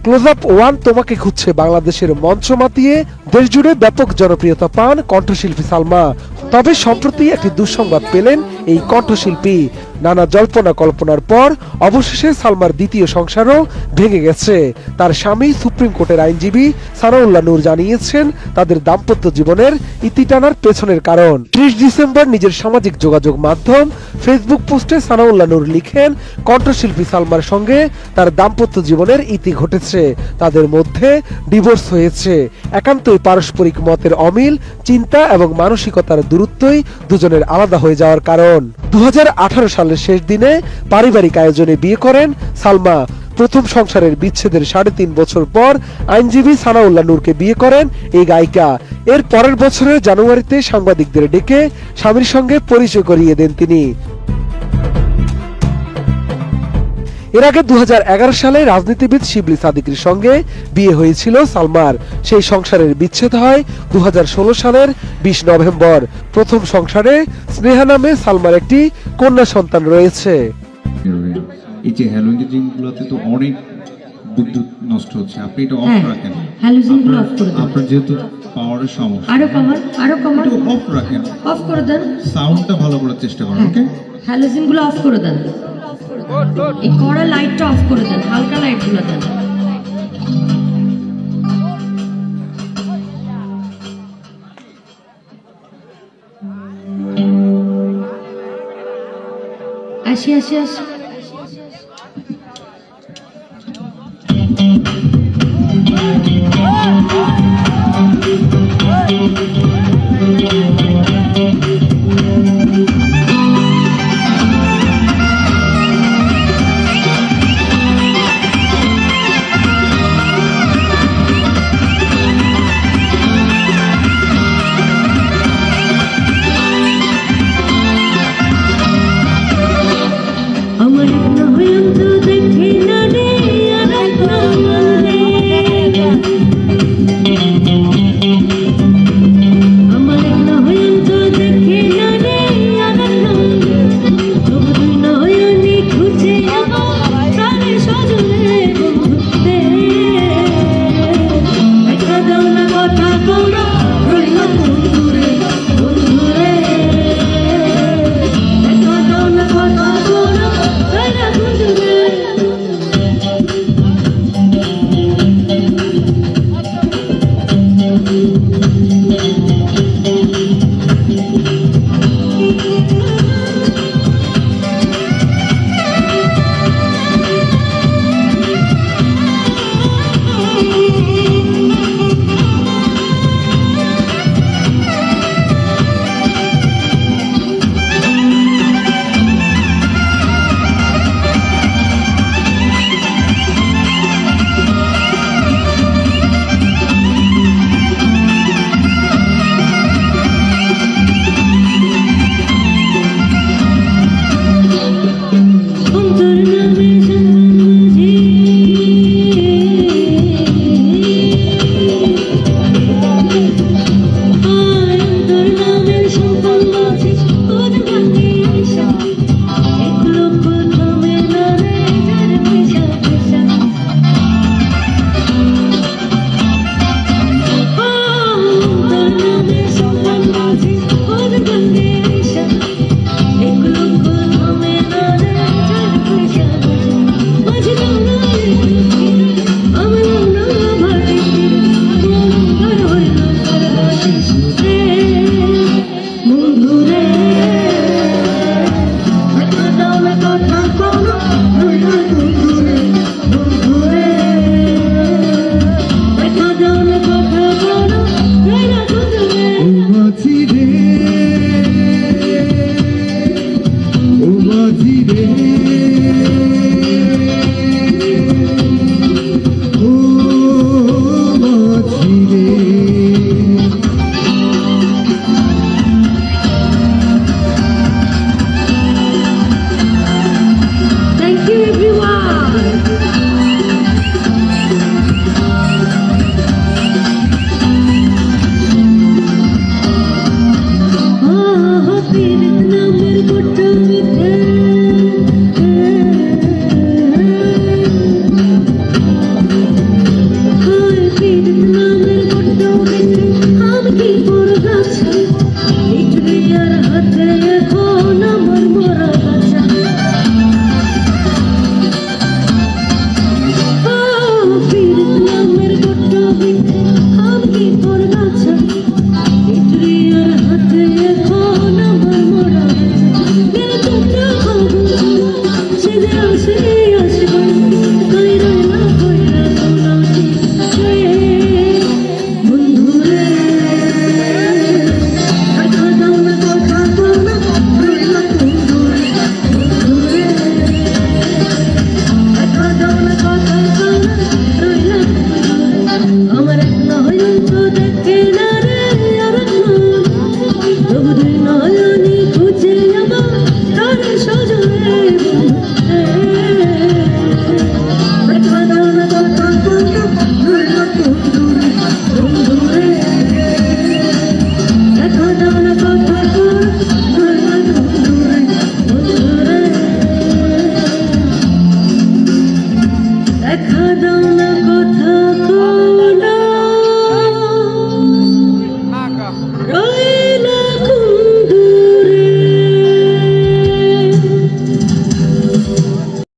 Close up one তোমাকে খুঁজছে বাংলাদেশের মঞ্চ মাতিয়ে দেশজুড়ে ব্যাপক জনপ্রিয়তা পান কণ্ঠশিল্পী সালমা। তবে সম্প্রতি একটি দুঃসংবাদ পেলেন এই কণ্ঠশিল্পী। নানা জল্পনা কল্পনার পর অবশেষে সালমার দ্বিতীয় সংসারও ভেঙে গেছে। তার স্বামী সুপ্রিম কোর্টের আইনজীবী সানাউল্লাহ নূর জানিয়েছেন তাদের দাম্পত্য জীবনের ইতি টানার পেছনের কারণ। ৩০ ডিসেম্বর নিজের সামাজিক যোগাযোগ মাধ্যম ফেসবুক পোস্টে সানাউল্লাহ নূর লিখেন, কণ্ঠশিল্পী সালমার সঙ্গে তার দাম্পত্য জীবনের ইতি ঘটেছে। তাদের মধ্যে ডিভোর্স হয়েছে। একান্তই পারস্পরিক মতের অমিল, চিন্তা এবং মানসিকতার দূরত্বই দুজনের আলাদা হয়ে যাওয়ার কারণ। 2018 সালের শেষ দিনে পারিবারিক আয়োজনে বিয়ে করেন সালমা। প্রথম সংসারের বিচ্ছেদের 3.5 বছর পর আইনজীবী সানাউল্লাহ নূরকে বিয়ে করেন এই গায়িকা। এর পরের বছরের জানুয়ারিতে সাংবাদিকদের ডেকে স্বামীর সঙ্গে পরিচয় করিয়ে দেন তিনি। এর আগে 2011 সালে রাজনীতিবিদ শিবলি সাদিকের সঙ্গে বিয়ে হয়েছিল সালমার। সেই সংসারের বিচ্ছেদ হয় 2016 সালের 20 নভেম্বর। প্রথম সংসারে স্নেহা নামে সালমার একটি কন্যা সন্তান রয়েছে। এই যে হ্যালোজেনগুলোতে তো অনেক বিদ্যুৎ নষ্ট হচ্ছে, আপনি এটা অফ রাখেন। হ্যালোজেনগুলো অফ করে দেন। আপনার যেহেতু পাওয়ারের সমস্যা, আরো পাওয়ার একটু অফ রাখেন, অফ করে দেন। সাউন্ডটা ভালো করার চেষ্টা করেন। ওকে, হ্যালোজেনগুলো অফ করে দেন। এই কড়া লাইটটা অফ করে দেন, হালকা লাইটগুলো দেন। আসি।